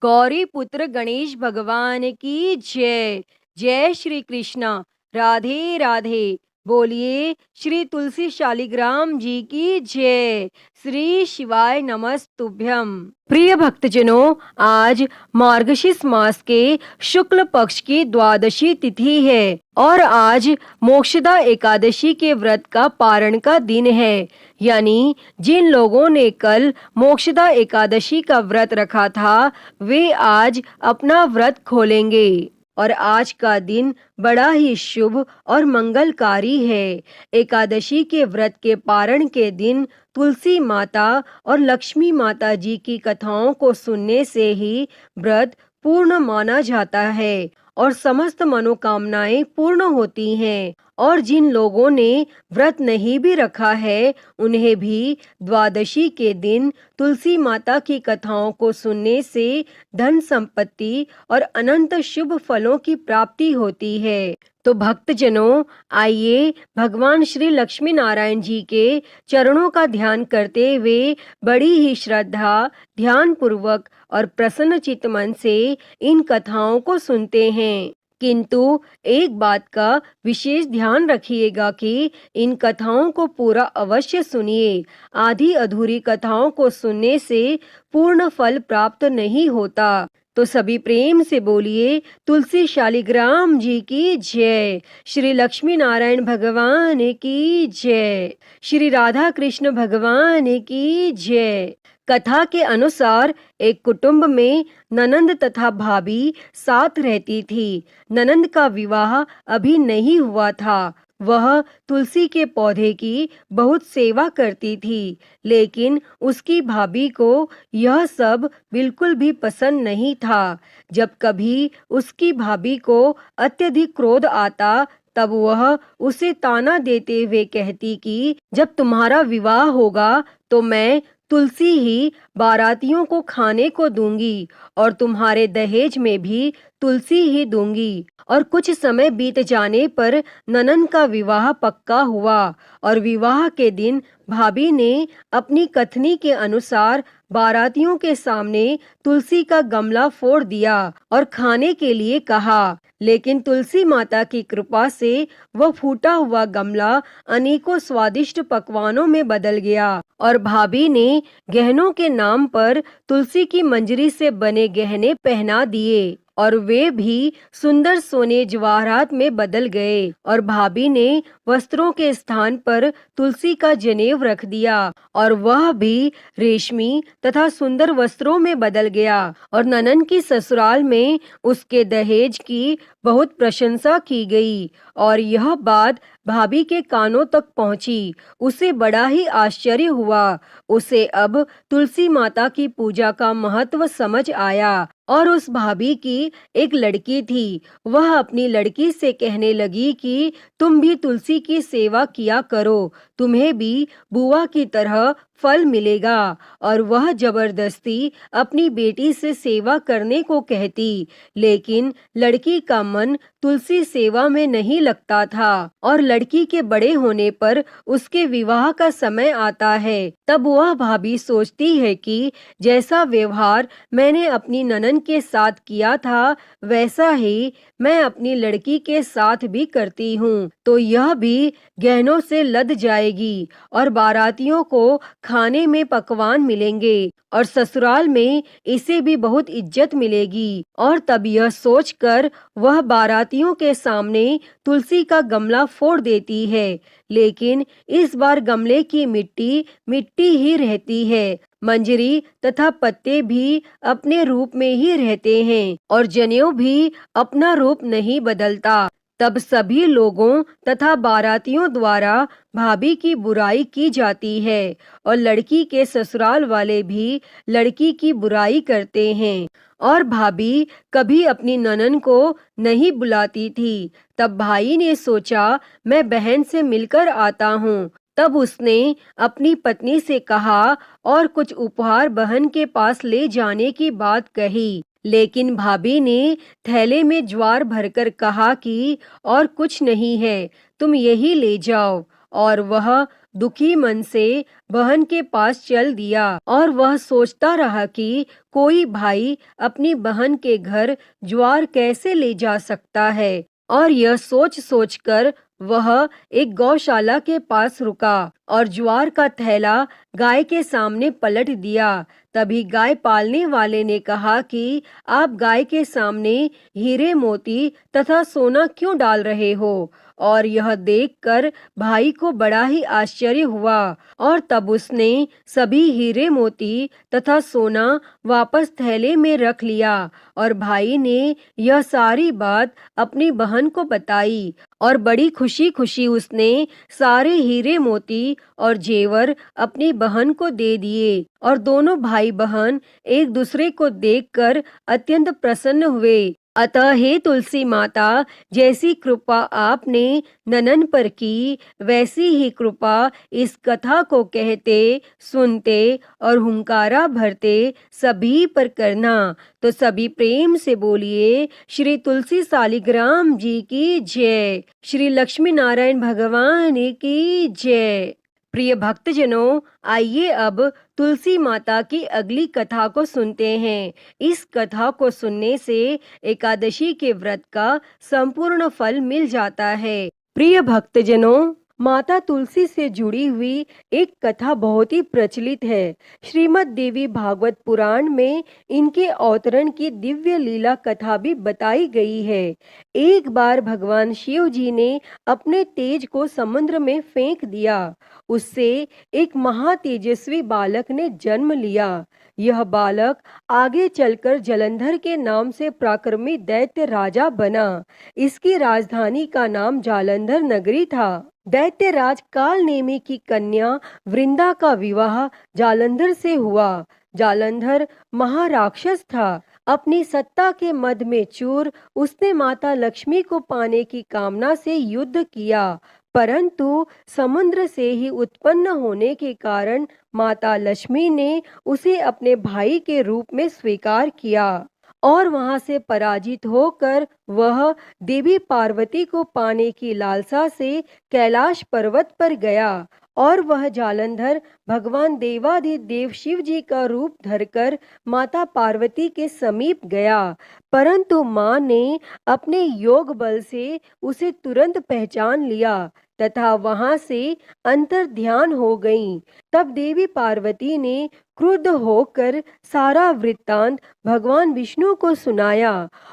गौरी पुत्र गणेश भगवान की जय। जय श्री कृष्णा। राधे राधे। बोलिए श्री तुलसी शालिग्राम जी की जय। श्री शिवाय नमस्तुभ्यम। प्रिय भक्तजनों, आज मार्गशीर्ष मास के शुक्ल पक्ष की द्वादशी तिथि है और आज मोक्षदा एकादशी के व्रत का पारण का दिन है। यानी जिन लोगों ने कल मोक्षदा एकादशी का व्रत रखा था वे आज अपना व्रत खोलेंगे और आज का दिन बड़ा ही शुभ और मंगलकारी है। एकादशी के व्रत के पारण के दिन तुलसी माता और लक्ष्मी माता जी की कथाओं को सुनने से ही व्रत पूर्ण माना जाता है और समस्त मनोकामनाएं पूर्ण होती हैं। और जिन लोगों ने व्रत नहीं भी रखा है उन्हें भी द्वादशी के दिन तुलसी माता की कथाओं को सुनने से धन संपत्ति और अनंत शुभ फलों की प्राप्ति होती है। तो भक्तजनों, आइए भगवान श्री लक्ष्मी नारायण जी के चरणों का ध्यान करते हुए बड़ी ही श्रद्धा, ध्यान पूर्वक और प्रसन्न चित्त मन से इन कथाओं को सुनते हैं। किंतु एक बात का विशेष ध्यान रखिएगा कि इन कथाओं को पूरा अवश्य सुनिए। आधी अधूरी कथाओं को सुनने से पूर्ण फल प्राप्त नहीं होता। तो सभी प्रेम से बोलिए तुलसी शालिग्राम जी की जय। श्री लक्ष्मी नारायण भगवान की जय। श्री राधा कृष्ण भगवान की जय। कथा के अनुसार एक कुटुंब में ननंद तथा भाभी साथ रहती थी। ननंद का विवाह अभी नहीं हुआ था। वह तुलसी के पौधे की बहुत सेवा करती थी, लेकिन उसकी भाभी को यह सब बिल्कुल भी पसंद नहीं था। जब कभी उसकी भाभी को अत्यधिक क्रोध आता तब वह उसे ताना देते हुए कहती कि जब तुम्हारा विवाह होगा तो मैं तुलसी ही बारातियों को खाने को दूंगी और तुम्हारे दहेज में भी तुलसी ही दूंगी। और कुछ समय बीत जाने पर ननंद का विवाह पक्का हुआ और विवाह के दिन भाभी ने अपनी कथनी के अनुसार बारातियों के सामने तुलसी का गमला फोड़ दिया और खाने के लिए कहा, लेकिन तुलसी माता की कृपा से वह फूटा हुआ गमला अनेकों स्वादिष्ट पकवानों में बदल गया और भाभी ने गहनों के नाम पर तुलसी की मंजरी से बने गहने पहना दिए और वे भी सुंदर सोने जवाहरात में बदल गए। और भाभी ने वस्त्रों के स्थान पर तुलसी का जनेऊ रख दिया और वह भी रेशमी तथा सुंदर वस्त्रों में बदल गया। और ननंद की ससुराल में उसके दहेज की बहुत प्रशंसा की गई और यह बात भाभी के कानों तक पहुंची। उसे बड़ा ही आश्चर्य हुआ। उसे अब तुलसी माता की पूजा का महत्व समझ आया। और उस भाभी की एक लड़की थी। वह अपनी लड़की से कहने लगी कि तुम भी तुलसी की सेवा किया करो, तुम्हें भी बुआ की तरह फल मिलेगा। और वह जबरदस्ती अपनी बेटी से सेवा करने को कहती, लेकिन लड़की का मन तुलसी सेवा में नहीं लगता था। और लड़की के बड़े होने पर उसके विवाह का समय आता है, तब वह भाभी सोचती है कि जैसा व्यवहार मैंने अपनी ननंद के साथ किया था वैसा ही मैं अपनी लड़की के साथ भी करती हूँ, तो यह भी गहनों से लद जाएगी और बारातियों को खाने में पकवान मिलेंगे और ससुराल में इसे भी बहुत इज्जत मिलेगी। और तब यह सोचकर वह बारातियों के सामने तुलसी का गमला फोड़ देती है, लेकिन इस बार गमले की मिट्टी मिट्टी ही रहती है। मंजरी तथा पत्ते भी अपने रूप में ही रहते हैं और जनेऊ भी अपना रूप नहीं बदलता। तब सभी लोगों तथा बारातियों द्वारा भाभी की बुराई की जाती है और लड़की के ससुराल वाले भी लड़की की बुराई करते हैं। और भाभी कभी अपनी ननद को नहीं बुलाती थी। तब भाई ने सोचा मैं बहन से मिलकर आता हूँ। तब उसने अपनी पत्नी से कहा और कुछ उपहार बहन के पास ले जाने की बात कही, लेकिन भाभी ने थैले में ज्वार भरकर कहा कि और कुछ नहीं है, तुम यही ले जाओ। और वह दुखी मन से बहन के पास चल दिया और वह सोचता रहा कि कोई भाई अपनी बहन के घर ज्वार कैसे ले जा सकता है। और यह सोच सोचकर वह एक गौशाला के पास रुका और ज्वार का थैला गाय के सामने पलट दिया। तभी गाय पालने वाले ने कहा कि आप गाय के सामने हीरे मोती तथा सोना क्यों डाल रहे हो? और यह देखकर भाई को बड़ा ही आश्चर्य हुआ और तब उसने सभी हीरे मोती तथा सोना वापस थैले में रख लिया। और भाई ने यह सारी बात अपनी बहन को बताई और बड़ी खुशी खुशी उसने सारे हीरे मोती और जेवर अपनी बहन को दे दिए और दोनों भाई बहन एक दूसरे को देखकर अत्यंत प्रसन्न हुए। अतः हे तुलसी माता, जैसी कृपा आपने ननन पर की, वैसी ही कृपा इस कथा को कहते, सुनते और हुंकारा भरते सभी पर करना। तो सभी प्रेम से बोलिए श्री तुलसी शालिग्राम जी की जय, श्री लक्ष्मी नारायण भगवान की जय। प्रिय भक्तजनों, आइए अब तुलसी माता की अगली कथा को सुनते हैं। इस कथा को सुनने से एकादशी के व्रत का संपूर्ण फल मिल जाता है। प्रिय भक्तजनों, माता तुलसी से जुड़ी हुई एक कथा बहुत ही प्रचलित है। श्रीमद् देवी भागवत पुराण में इनके अवतरण की दिव्य लीला कथा भी बताई गई है। एक बार भगवान शिव जी ने अपने तेज को समुद्र में फेंक दिया। उससे एक महातेजस्वी बालक ने जन्म लिया। यह बालक आगे चलकर जलंधर के नाम से पराक्रमी दैत्य राजा बना। इसकी राजधानी का नाम जालंधर नगरी था। दैत्यराज कालनेमी की कन्या वृंदा का विवाह जालंधर से हुआ। जालंधर महाराक्षस था। अपनी सत्ता के मद में चूर उसने माता लक्ष्मी को पाने की कामना से युद्ध किया, परंतु समुद्र से ही उत्पन्न होने के कारण माता लक्ष्मी ने उसे अपने भाई के रूप में स्वीकार किया और वहां से पराजित होकर वह देवी पार्वती को पाने की लालसा से कैलाश पर्वत पर गया और वह जालंधर भगवान देवाधिदेव शिव जी का रूप धरकर माता पार्वती के समीप गया, परंतु मां ने अपने योग बल से उसे तुरंत पहचान लिया तथा वहां से अंतर ध्यान हो गईं। तब देवी पार्वती ने क्रुद्ध होकर सारा वृत्तांत भगवान विष्णु को सुनाया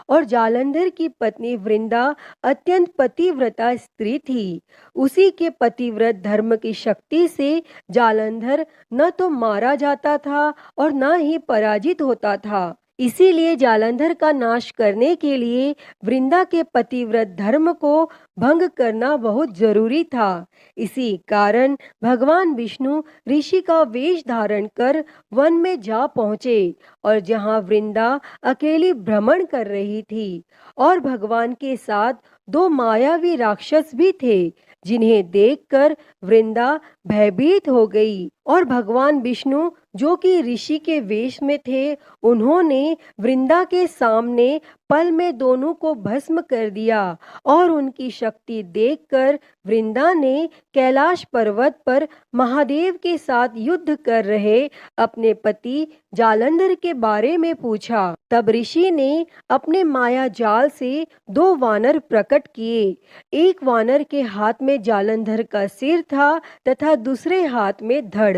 और जालंधर की पत्नी वृंदा अत्यंत पतिव्रता स्त्री थी। उसी के पतिव्रत धर्म की शक्ति से जालंधर न तो मारा जाता था और न ही पराजित होता था। इसीलिए जालंधर का नाश करने के लिए वृंदा के पतिव्रत धर्म को भंग करना बहुत जरूरी था। इसी कारण भगवान विष्णु ऋषि का वेश धारण कर वन में जा पहुंचे और जहां वृंदा अकेली भ्रमण कर रही थी और भगवान के साथ दो मायावी राक्षस भी थे, जिन्हें देखकर वृंदा भयभीत हो गई और भगवान विष्णु जो कि ऋषि के वेश में थे, उन्होंने वृंदा के सामने पल में दोनों को भस्म कर दिया और उनकी शक्ति देखकर वृंदा ने कैलाश पर्वत पर महादेव के साथ युद्ध कर रहे अपने पति जालंधर के बारे में पूछा। तब ऋषि ने अपने माया जाल से दो वानर प्रकट किए। एक वानर के हाथ में जालंधर का सिर था तथा दूसरे हाथ में धड़।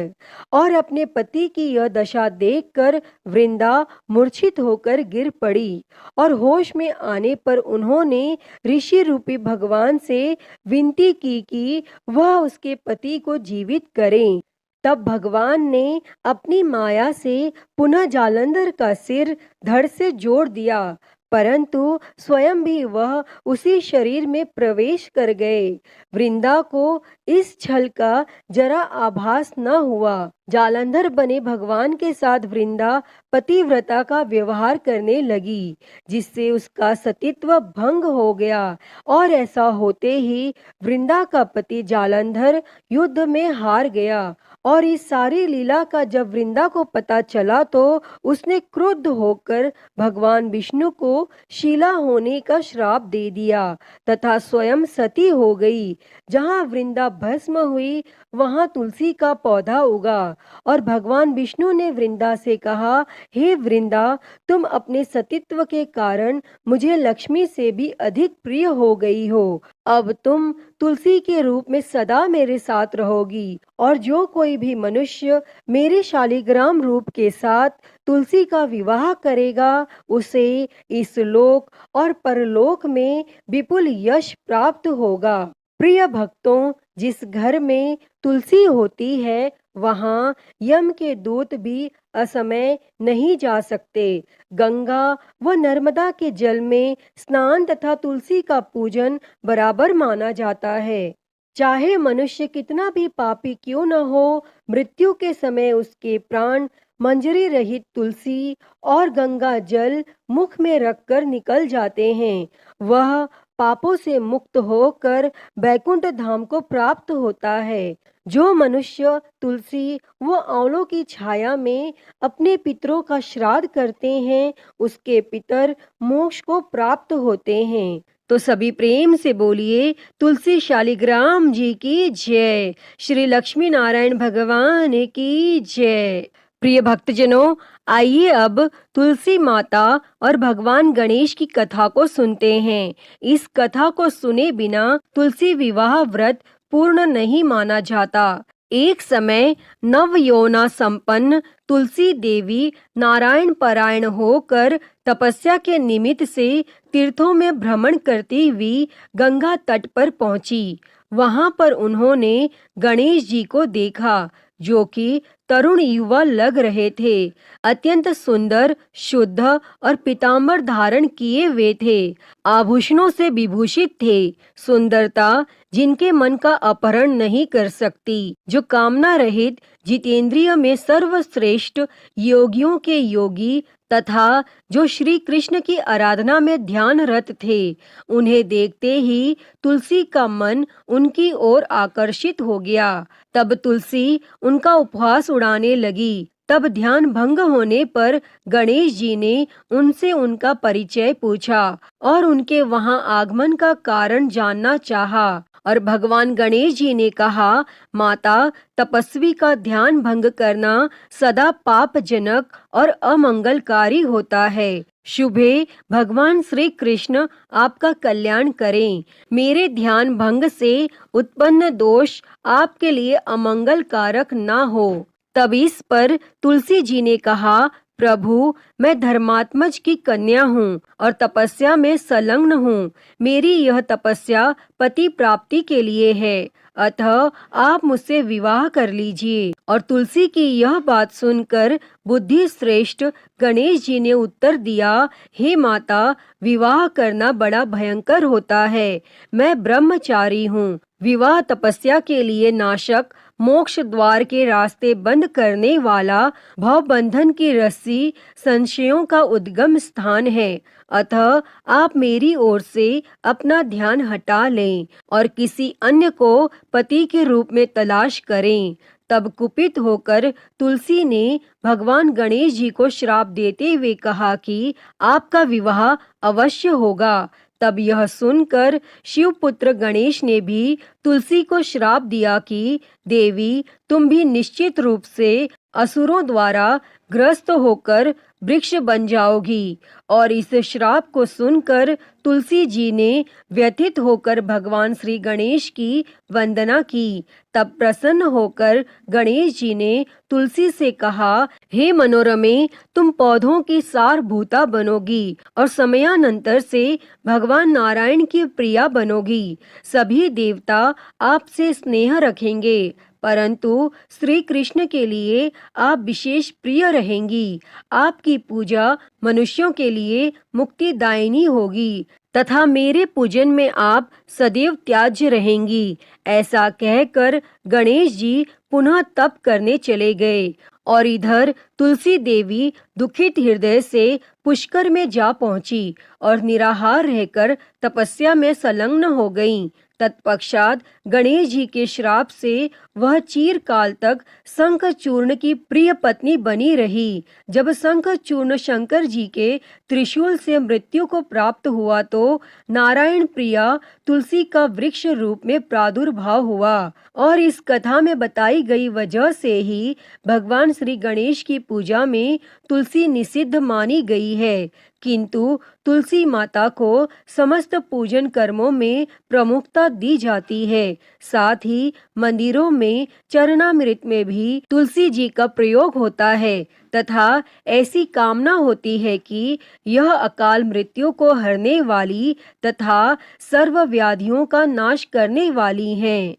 और अपने पति की यह दशा देखकर वृंदा मूर्छित होकर गिर पड़ी और होश में आने पर उन्होंने ऋषि रूपी भगवान से विनती की कि वह उसके पति को जीवित करें। तब भगवान ने अपनी माया से पुनः जालंधर का सिर धड़ से जोड़ दिया, परंतु स्वयं भी वह उसी शरीर में प्रवेश कर गए। वृंदा को इस छल का जरा आभास न हुआ। जालंधर बने भगवान के साथ वृंदा पतिव्रता का व्यवहार करने लगी, जिससे उसका सतीत्व भंग हो गया और ऐसा होते ही वृंदा का पति जालंधर युद्ध में हार गया। और इस सारी लीला का जब वृंदा को पता चला तो उसने क्रुद्ध होकर भगवान विष्णु को शीला होने का श्राप दे दिया तथा स्वयं सती हो गई। जहां वृंदा भस्म हुई वहाँ तुलसी का पौधा उगा। और भगवान विष्णु ने वृंदा से कहा, हे वृंदा, तुम अपने सतीत्व के कारण मुझे लक्ष्मी से भी अधिक प्रिय हो गई हो। अब तुम तुलसी के रूप में सदा मेरे साथ रहोगी, और जो कोई भी मनुष्य मेरे शालिग्राम रूप के साथ तुलसी का विवाह करेगा, उसे इस लोक और परलोक में विपुल यश प्राप्त होगा। प्रिय भक्तों, जिस घर में तुलसी होती है, वहाँ यम के दूत भी असमय नहीं जा सकते। गंगा व नर्मदा के जल में स्नान तथा तुलसी का पूजन बराबर माना जाता है। चाहे मनुष्य कितना भी पापी क्यों न हो, मृत्यु के समय उसके प्राण मंजरी रहित तुलसी और गंगा जल मुख में रखकर निकल जाते हैं। वह पापों से मुक्त होकर बैकुंठ धाम को प्राप्त होता है। जो मनुष्य तुलसी व आंवलों की छाया में अपने पितरों का श्राद्ध करते हैं, उसके पितर मोक्ष को प्राप्त होते हैं। तो सभी प्रेम से बोलिए, तुलसी शालिग्राम जी की जय। श्री लक्ष्मी नारायण भगवान की जय। प्रिय भक्तजनों, आइए अब तुलसी माता और भगवान गणेश की कथा को सुनते हैं। इस कथा को सुने बिना तुलसी विवाह व्रत पूर्ण नहीं माना जाता। एक समय नव यौना संपन्न तुलसी देवी नारायण परायण होकर तपस्या के निमित्त से तीर्थों में भ्रमण करती हुई गंगा तट पर पहुंची। वहां पर उन्होंने गणेश जी को देखा, जो कि तरुण युवा लग रहे थे। अत्यंत सुंदर, शुद्ध और पीतांबर धारण किए हुए थे। आभूषणों से विभूषित थे। सुंदरता जिनके मन का अपहरण नहीं कर सकती, जो कामना रहित, जितेंद्रिय में सर्वश्रेष्ठ, योगियों के योगी तथा जो श्री कृष्ण की आराधना में ध्यान रत थे। उन्हें देखते ही तुलसी का मन उनकी ओर आकर्षित हो गया। तब तुलसी उनका उपहास उड़ाने लगी। तब ध्यान भंग होने पर गणेश जी ने उनसे उनका परिचय पूछा और उनके वहां आगमन का कारण जानना चाहा। और भगवान गणेश जी ने कहा, माता, तपस्वी का ध्यान भंग करना सदा पापजनक और अमंगलकारी होता है। शुभे भगवान श्री कृष्ण आपका कल्याण करें। मेरे ध्यान भंग से उत्पन्न दोष आपके लिए अमंगल कारक ना हो। तब इस पर तुलसी जी ने कहा, प्रभु, मैं धर्मात्मज की कन्या हूँ और तपस्या में संलग्न हूँ। मेरी यह तपस्या पति प्राप्ति के लिए है, अतः आप मुझसे विवाह कर लीजिए। और तुलसी की यह बात सुनकर बुद्धि श्रेष्ठ गणेश जी ने उत्तर दिया, हे माता, विवाह करना बड़ा भयंकर होता है। मैं ब्रह्मचारी हूँ। विवाह तपस्या के लिए नाशक, मोक्ष द्वार के रास्ते बंद करने वाला, भव बंधन की रस्सी, संशयों का उद्गम स्थान है। अतः आप मेरी ओर से अपना ध्यान हटा लें और किसी अन्य को पति के रूप में तलाश करें। तब कुपित होकर तुलसी ने भगवान गणेश जी को श्राप देते हुए कहा कि आपका विवाह अवश्य होगा। तब यह सुनकर शिवपुत्र गणेश ने भी तुलसी को श्राप दिया कि देवी, तुम भी निश्चित रूप से असुरों द्वारा ग्रस्त होकर वृक्ष बन जाओगी। और इस श्राप को सुनकर तुलसी जी ने व्यथित होकर भगवान श्री गणेश की वंदना की। तब प्रसन्न होकर गणेश जी ने तुलसी से कहा, हे मनोरमे, तुम पौधों की सारभूता बनोगी और समयानंतर से भगवान नारायण की प्रिया बनोगी। सभी देवता आपसे स्नेह रखेंगे, परंतु श्री कृष्ण के लिए आप विशेष प्रिय रहेंगी। आपकी पूजा मनुष्यों के लिए मुक्तिदायिनी होगी तथा मेरे पूजन में आप सदैव त्याज्य रहेंगी। ऐसा कहकर गणेश जी पुनः तप करने चले गए। और इधर तुलसी देवी दुखित हृदय से पुष्कर में जा पहुंची और निराहार रहकर तपस्या में संलग्न हो गईं। तत्पश्चात गणेश जी के श्राप से वह चिरकाल तक शंखचूर्ण की प्रिय पत्नी बनी रही। जब शंखचूर्ण शंकर जी के त्रिशूल से मृत्यु को प्राप्त हुआ तो नारायण प्रिया तुलसी का वृक्ष रूप में प्रादुर्भाव हुआ और इस कथा में बताई गई वजह से ही भगवान श्री गणेश की पूजा में तुलसी निषिद्ध मानी गई है। किंतु तुलसी माता को समस्त पूजन कर्मों में प्रमुखता दी जाती है। साथ ही मंदिरों में चरणामृत में भी तुलसी जी का प्रयोग होता है तथा ऐसी कामना होती है कि यह अकाल मृत्यु को हरने वाली तथा सर्व व्याधियों का नाश करने वाली हैं।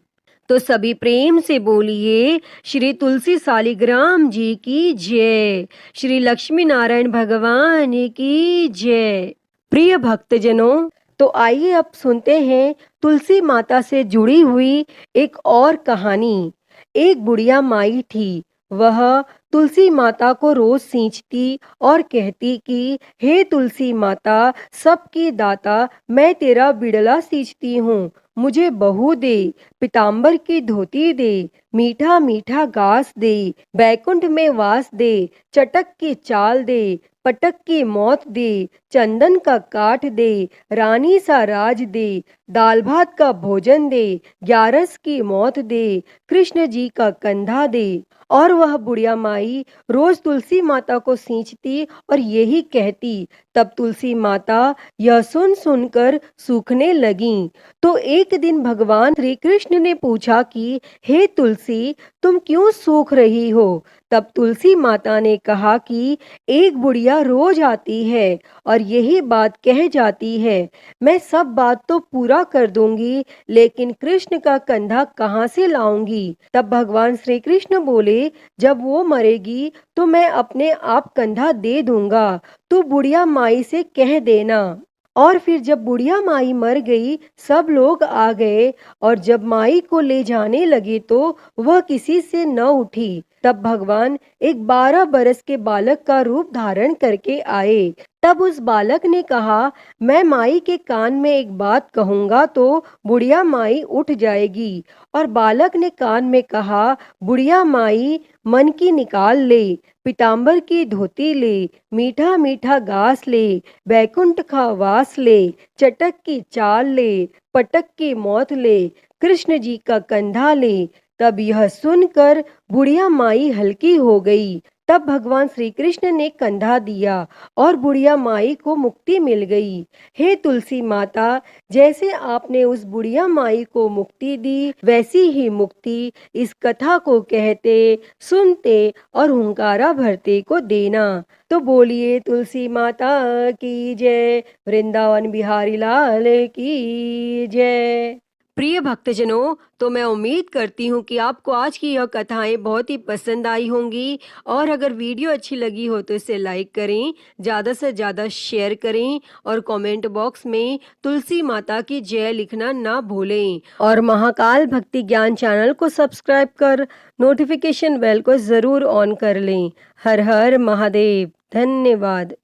तो सभी प्रेम से बोलिए श्री तुलसी शालिग्राम जी की जय, श्री लक्ष्मी नारायण भगवान की जय। प्रिय भक्तजनों, तो आइए अब सुनते हैं तुलसी माता से जुड़ी हुई एक और कहानी। एक बुढ़िया माई थी। वह तुलसी माता को रोज सींचती और कहती कि हे तुलसी माता, सबकी दाता, मैं तेरा बिड़ला सींचती हूँ, मुझे बहू दे, पीताम्बर की धोती दे, मीठा मीठा घास दे, बैकुंठ में वास दे, चटक की चाल दे, पटक की मौत दे, चंदन का काठ दे, रानी सा राज दे, दाल भात का भोजन दे, ग्यारस की मौत दे, कृष्ण जी का कंधा दे। और वह बुढ़िया माई रोज तुलसी माता को सींचती और यही कहती। तब तुलसी माता यह सुन सुनकर सूखने लगीं। तो एक दिन भगवान श्री कृष्ण ने पूछा कि हे तुलसी, तुम क्यों सूख रही हो? तब तुलसी माता ने कहा कि एक बुढ़िया रोज आती है और यही बात कह जाती है, मैं सब बात तो पूरा कर दूंगी, लेकिन कृष्ण का कंधा कहाँ से लाऊंगी? तब भगवान श्री कृष्ण बोले, जब वो मरेगी तो मैं अपने आप कंधा दे दूंगा, तू बुढ़िया माई से कह देना। और फिर जब बुढ़िया माई मर गई, सब लोग आ गए और जब माई को ले जाने लगे तो वह किसी से न उठी। तब भगवान एक 12 बरस के बालक का रूप धारण करके आए। तब उस बालक ने कहा, मैं माई के कान में एक बात कहूंगा तो बुढ़िया माई उठ जाएगी। और बालक ने कान में कहा, बुढ़िया माई मन की निकाल ले, पीताम्बर की धोती ले, मीठा मीठा घास ले, बैकुंठ का वास ले, चटक की चाल ले, पटक की मौत ले, कृष्ण जी का कंधा ले। तब यह सुनकर बुढ़िया माई हल्की हो गई। तब भगवान श्री कृष्ण ने कंधा दिया और बुढ़िया माई को मुक्ति मिल गई। हे तुलसी माता, जैसे आपने उस बुढ़िया माई को मुक्ति दी, वैसी ही मुक्ति इस कथा को कहते, सुनते और हुंकारा भरते को देना। तो बोलिए तुलसी माता की जय, वृंदावन बिहारी लाल की जय। प्रिय भक्तजनों, तो मैं उम्मीद करती हूँ कि आपको आज की यह कथाएं बहुत ही पसंद आई होंगी और अगर वीडियो अच्छी लगी हो तो इसे लाइक करें, ज़्यादा से ज़्यादा शेयर करें और कमेंट बॉक्स में तुलसी माता की जय लिखना ना भूलें और महाकाल भक्ति ज्ञान चैनल को सब्सक्राइब कर नोटिफिकेशन बेल को ज़रूर ऑन कर लें। हर हर महादेव। धन्यवाद।